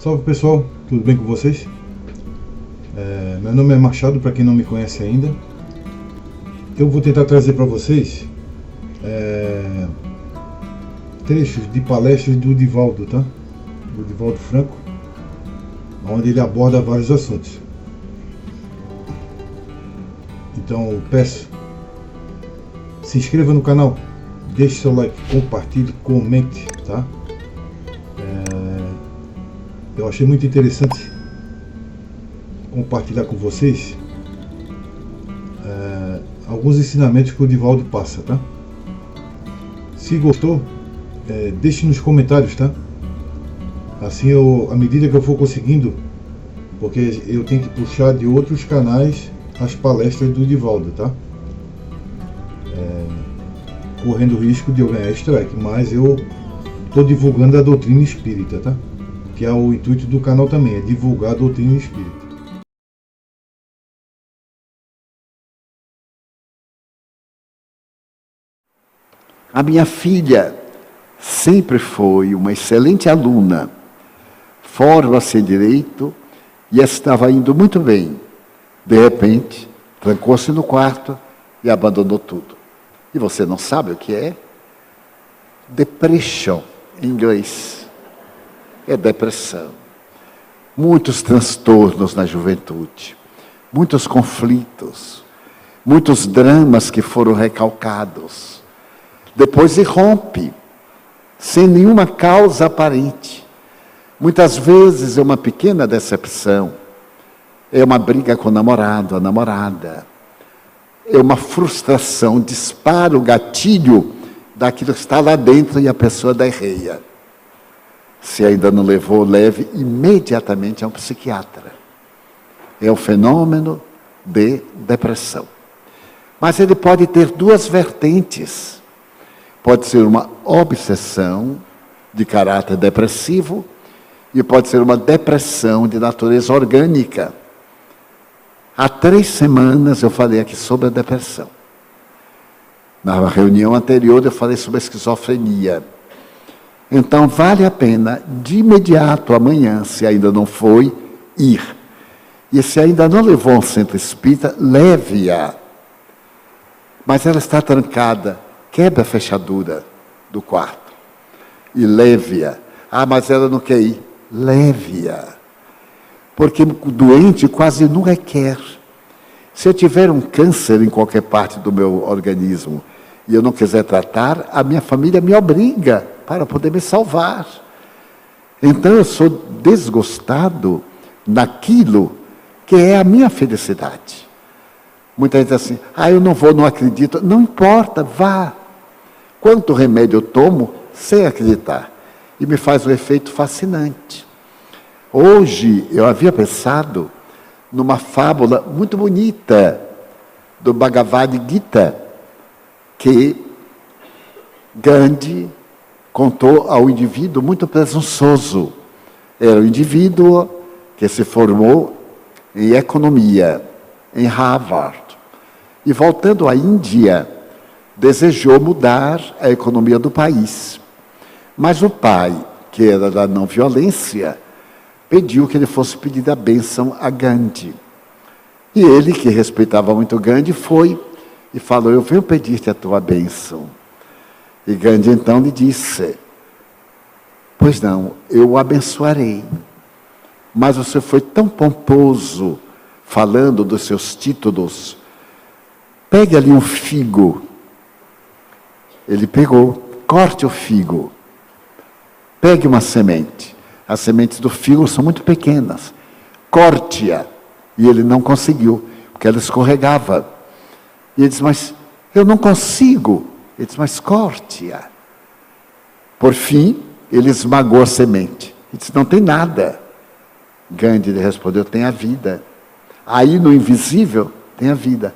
Salve pessoal, tudo bem com vocês? Meu nome é Machado, para quem não me conhece ainda. Eu vou tentar trazer para vocês trechos de palestras do Divaldo, tá? Do Divaldo Franco, onde ele aborda vários assuntos. Então eu peço, se inscreva no canal, deixe seu like, compartilhe, comente, tá? Eu achei muito interessante compartilhar com vocês alguns ensinamentos que o Divaldo passa, tá? Se gostou, deixe nos comentários, tá? Assim, à medida que eu for conseguindo, porque eu tenho que puxar de outros canais as palestras do Divaldo, tá? Correndo o risco de eu ganhar strike, mas eu estou divulgando a doutrina espírita, tá? Que é o intuito do canal também, é divulgar a doutrina espírita. A minha filha sempre foi uma excelente aluna, forma-se em direito e estava indo muito bem. De repente, trancou-se no quarto e abandonou tudo. E você não sabe o que é? Depression, em inglês. É depressão. Muitos transtornos na juventude, muitos conflitos, muitos dramas que foram recalcados. Depois irrompe, sem nenhuma causa aparente. Muitas vezes é uma pequena decepção, é uma briga com o namorado, a namorada, é uma frustração, dispara o gatilho daquilo que está lá dentro e a pessoa derreia. Se ainda não levou, leve imediatamente a um psiquiatra. É o fenômeno de depressão. Mas ele pode ter duas vertentes. Pode ser uma obsessão de caráter depressivo e pode ser uma depressão de natureza orgânica. Há 3 semanas eu falei aqui sobre a depressão. Na reunião anterior eu falei sobre a esquizofrenia. Então vale a pena, de imediato, amanhã, se ainda não foi, ir. E se ainda não levou ao centro espírita, leve-a. Mas ela está trancada, quebra a fechadura do quarto e leve-a. Ah, mas ela não quer ir. Leve-a. Porque o doente quase nunca quer. Se eu tiver um câncer em qualquer parte do meu organismo e eu não quiser tratar, a minha família me obriga para poder me salvar. Então eu sou desgostado naquilo que é a minha felicidade. Muita gente diz assim, eu não vou, não acredito. Não importa, vá. Quanto remédio eu tomo sem acreditar? E me faz um efeito fascinante. Hoje eu havia pensado numa fábula muito bonita do Bhagavad Gita, que Gandhi contou ao indivíduo muito presunçoso. Era um indivíduo que se formou em economia, em Harvard. E voltando à Índia, desejou mudar a economia do país. Mas o pai, que era da não violência, pediu que ele fosse pedir a bênção a Gandhi. E ele, que respeitava muito Gandhi, foi e falou, eu venho pedir-te a tua bênção. E Gandhi então lhe disse, pois não, eu o abençoarei. Mas você foi tão pomposo, falando dos seus títulos. Pegue ali um figo. Ele pegou, corte o figo. Pegue uma semente. As sementes do figo são muito pequenas. Corte-a. E ele não conseguiu, porque ela escorregava. E ele disse, mas eu não consigo. Ele disse, mas corte-a. Por fim, ele esmagou a semente. Ele disse, não tem nada. Gandhi lhe respondeu, tem a vida. Aí no invisível, tem a vida.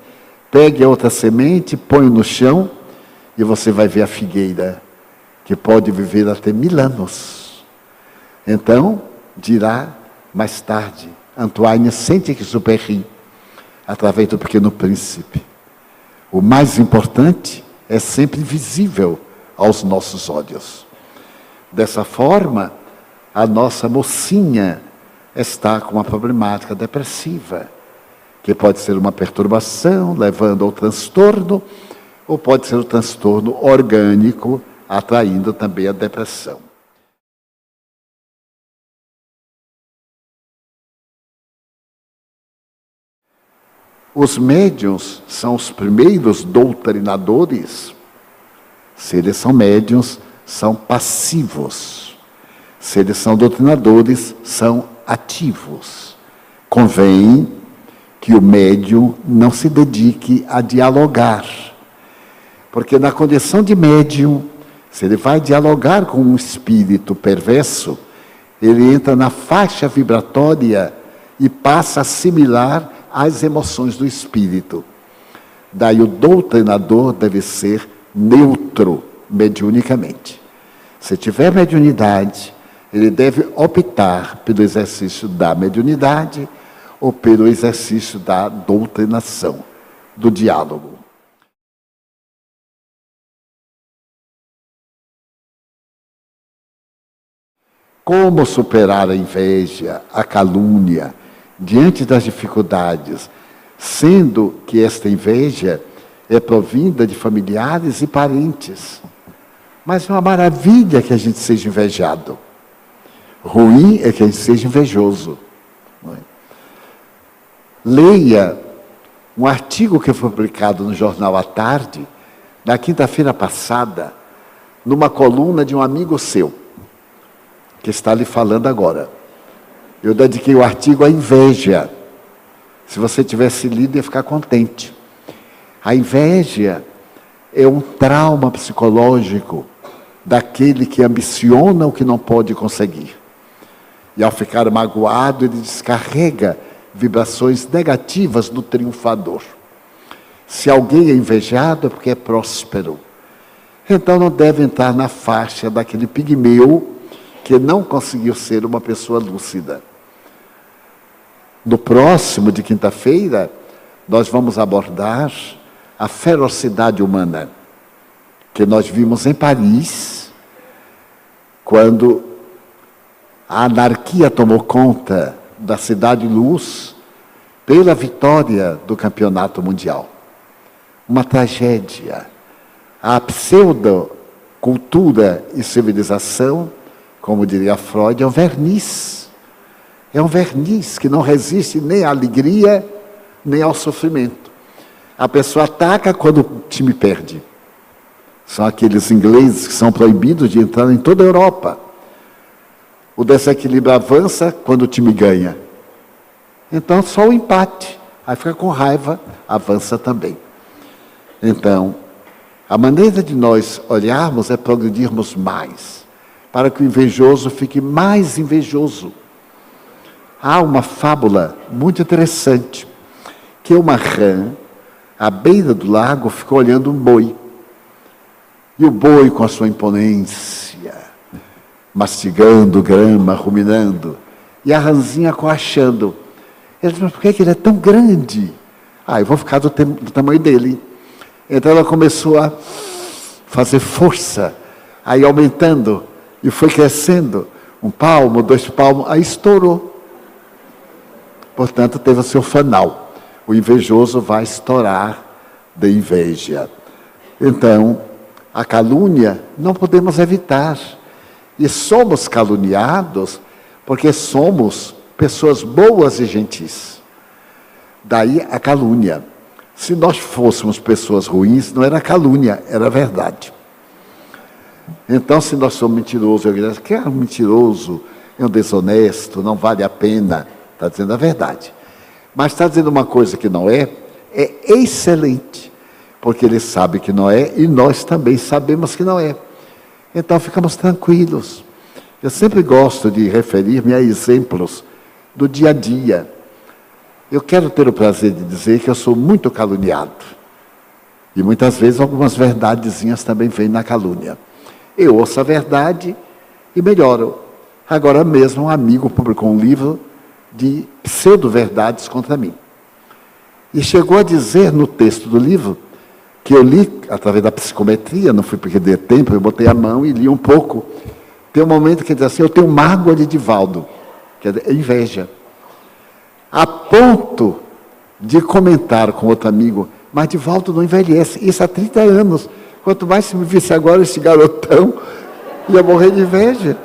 Pegue a outra semente, põe no chão, e você vai ver a figueira, que pode viver até 1000 anos. Então, dirá mais tarde, Antoine Saint-Exupéry, através do Pequeno Príncipe. O mais importante é sempre visível aos nossos olhos. Dessa forma, a nossa mocinha está com uma problemática depressiva, que pode ser uma perturbação levando ao transtorno, ou pode ser um transtorno orgânico, atraindo também a depressão. Os médiuns são os primeiros doutrinadores. Se eles são médiuns, são passivos. Se eles são doutrinadores, são ativos. Convém que o médium não se dedique a dialogar. Porque na condição de médium, se ele vai dialogar com um espírito perverso, ele entra na faixa vibratória e passa a assimilar as emoções do espírito. Daí o doutrinador deve ser neutro, mediunicamente. Se tiver mediunidade, ele deve optar pelo exercício da mediunidade ou pelo exercício da doutrinação, do diálogo. Como superar a inveja, a calúnia, diante das dificuldades, sendo que esta inveja é provinda de familiares e parentes? Mas é uma maravilha que a gente seja invejado. Ruim é que a gente seja invejoso. Não é? Leia um artigo que foi publicado no Jornal à Tarde, na quinta-feira passada, numa coluna de um amigo seu, que está lhe falando agora. Eu dediquei o artigo à inveja. Se você tivesse lido, ia ficar contente. A inveja é um trauma psicológico daquele que ambiciona o que não pode conseguir. E ao ficar magoado, ele descarrega vibrações negativas do triunfador. Se alguém é invejado, é porque é próspero. Então não deve entrar na faixa daquele pigmeu que não conseguiu ser uma pessoa lúcida. No próximo de quinta-feira, nós vamos abordar a ferocidade humana, que nós vimos em Paris, quando a anarquia tomou conta da Cidade Luz pela vitória do campeonato mundial. Uma tragédia. A pseudo-cultura e civilização, como diria Freud, é um verniz. É um verniz que não resiste nem à alegria, nem ao sofrimento. A pessoa ataca quando o time perde. São aqueles ingleses que são proibidos de entrar em toda a Europa. O desequilíbrio avança quando o time ganha. Então, só o empate. Aí fica com raiva, avança também. Então, a maneira de nós olharmos é progredirmos mais, para que o invejoso fique mais invejoso. Há uma fábula muito interessante, que uma rã, à beira do lago, ficou olhando um boi. E o boi, com a sua imponência, mastigando grama, ruminando, e a rãzinha coachando. Ele disse, mas por que ele é tão grande? Eu vou ficar do tamanho dele. Então ela começou a fazer força, aí aumentando, e foi crescendo, 1 palmo, 2 palmos, aí estourou. Portanto, teve o seu fanal. O invejoso vai estourar de inveja. Então, a calúnia não podemos evitar. E somos caluniados porque somos pessoas boas e gentis. Daí a calúnia. Se nós fôssemos pessoas ruins, não era calúnia, era verdade. Então, se nós somos mentirosos, eu digo que é um mentiroso, é um desonesto, não vale a pena. Está dizendo a verdade. Mas está dizendo uma coisa que não é excelente. Porque ele sabe que não é e nós também sabemos que não é. Então ficamos tranquilos. Eu sempre gosto de referir-me a exemplos do dia a dia. Eu quero ter o prazer de dizer que eu sou muito caluniado. E muitas vezes algumas verdadezinhas também vêm na calúnia. Eu ouço a verdade e melhoro. Agora mesmo um amigo publicou um livro de pseudo-verdades contra mim. E chegou a dizer no texto do livro, que eu li através da psicometria, não fui porque deu tempo, eu botei a mão e li um pouco, Tem um momento que ele diz assim, eu tenho mágoa de Divaldo, que é inveja. A ponto de comentar com outro amigo, mas Divaldo não envelhece, isso há 30 anos. Quanto mais se me visse agora esse garotão, ia morrer de inveja.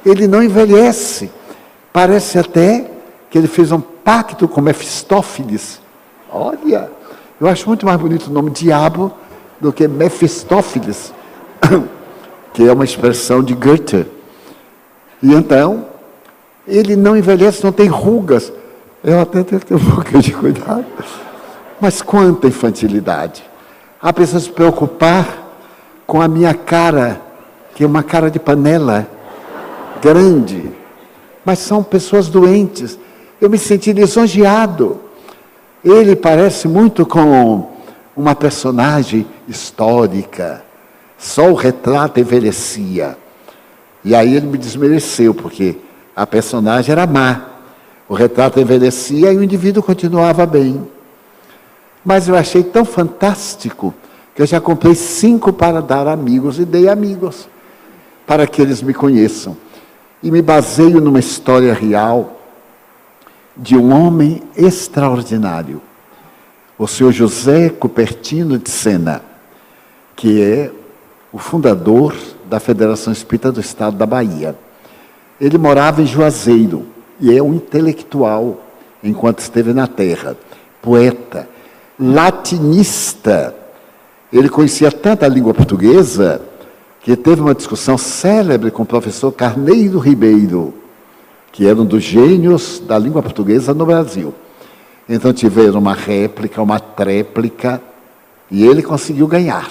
Ele não envelhece. Parece até que ele fez um pacto com Mefistófeles. Olha, eu acho muito mais bonito o nome diabo do que Mefistófeles, que é uma expressão de Goethe. E então, ele não envelhece, não tem rugas. Eu até tenho que ter um pouquinho de cuidado. Mas quanta infantilidade. A pessoa se preocupar com a minha cara, que é uma cara de panela, grande. Mas são pessoas doentes. Eu me senti lisonjeado. Ele parece muito com uma personagem histórica. Só o retrato envelhecia. E aí ele me desmereceu, porque a personagem era má. O retrato envelhecia e o indivíduo continuava bem. Mas eu achei tão fantástico que eu já comprei 5 para dar a amigos e dei amigos, para que eles me conheçam. E me baseio numa história real de um homem extraordinário, o senhor José Cupertino de Sena, que é o fundador da Federação Espírita do Estado da Bahia. Ele morava em Juazeiro e é um intelectual enquanto esteve na Terra, poeta, latinista. Ele conhecia tanto a língua portuguesa que teve uma discussão célebre com o professor Carneiro Ribeiro, que era um dos gênios da língua portuguesa no Brasil. Então tiveram uma réplica, uma tréplica, e ele conseguiu ganhar.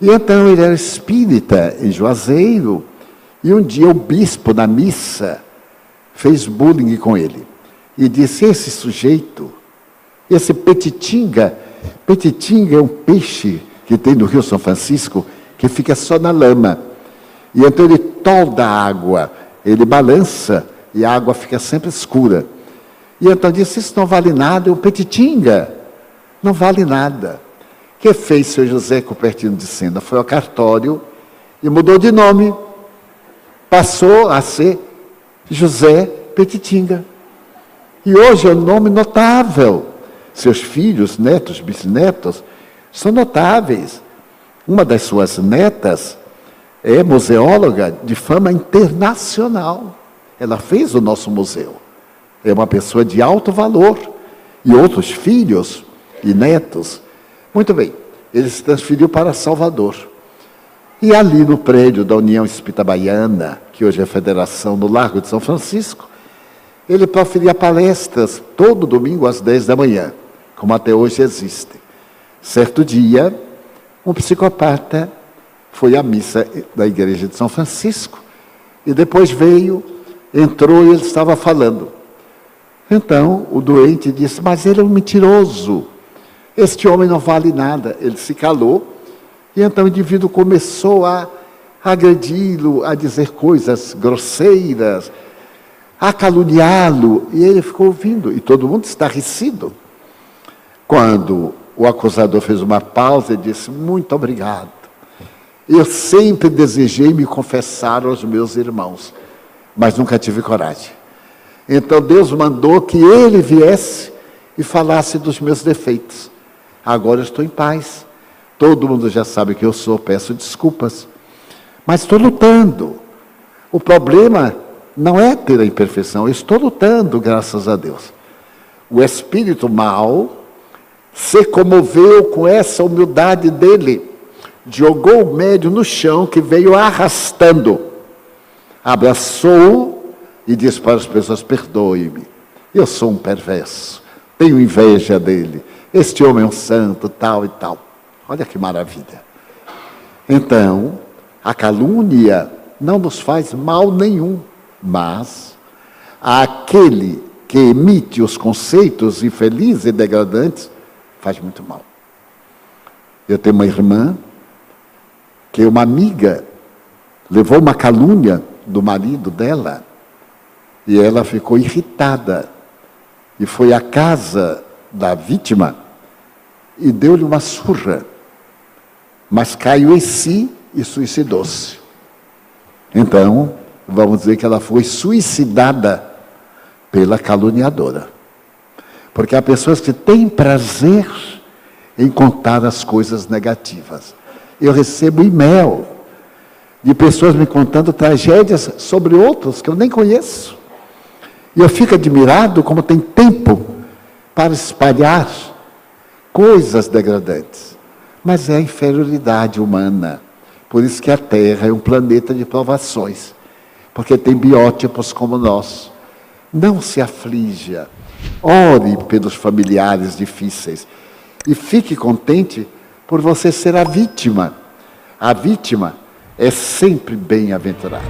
E então ele era espírita em Juazeiro, e um dia o bispo, na missa, fez bullying com ele. E disse, esse sujeito, esse petitinga é um peixe que tem no Rio São Francisco, que fica só na lama. E então ele tolda a água, ele balança, e a água fica sempre escura. E então disse, isso não vale nada, é um petitinga. Não vale nada. O que fez seu José Cupertino de Sena? Foi ao cartório e mudou de nome. Passou a ser José Petitinga. E hoje é um nome notável. Seus filhos, netos, bisnetos, são notáveis. Uma das suas netas é museóloga de fama internacional. Ela fez o nosso museu. É uma pessoa de alto valor. E outros filhos e netos. Muito bem, ele se transferiu para Salvador. E ali no prédio da União Espírita Baiana, que hoje é a Federação no Largo de São Francisco, ele proferia palestras todo domingo às 10 da manhã, como até hoje existem. Certo dia, um psicopata foi à missa da igreja de São Francisco, e depois veio, entrou e ele estava falando. Então, o doente disse, mas ele é um mentiroso, este homem não vale nada. Ele se calou, e então o indivíduo começou a agredi-lo, a dizer coisas grosseiras, a caluniá-lo, e ele ficou ouvindo, e todo mundo estarrecido. Quando o acusador fez uma pausa e disse, muito obrigado, eu sempre desejei me confessar aos meus irmãos, mas nunca tive coragem. Então Deus mandou que ele viesse e falasse dos meus defeitos. Agora eu estou em paz, todo mundo já sabe que eu sou, peço desculpas, mas estou lutando. O problema não é ter a imperfeição, eu estou lutando, graças a Deus. O espírito mau se comoveu com essa humildade dele, jogou o médium no chão, que veio arrastando, abraçou-o e disse para as pessoas, perdoe-me, eu sou um perverso, tenho inveja dele, este homem é um santo, tal e tal. Olha que maravilha. Então, a calúnia não nos faz mal nenhum, mas aquele que emite os conceitos infelizes e degradantes, faz muito mal. Eu tenho uma irmã, que uma amiga levou uma calúnia do marido dela, e ela ficou irritada, e foi à casa da vítima, e deu-lhe uma surra, mas caiu em si e suicidou-se. Então, vamos dizer que ela foi suicidada pela caluniadora. Porque há pessoas que têm prazer em contar as coisas negativas. Eu recebo e-mail de pessoas me contando tragédias sobre outros que eu nem conheço. E eu fico admirado como tem tempo para espalhar coisas degradantes. Mas é a inferioridade humana. Por isso que a Terra é um planeta de provações. Porque tem biótipos como nós. Não se aflija. Ore pelos familiares difíceis. E fique contente por você ser a vítima. A vítima é sempre bem-aventurada.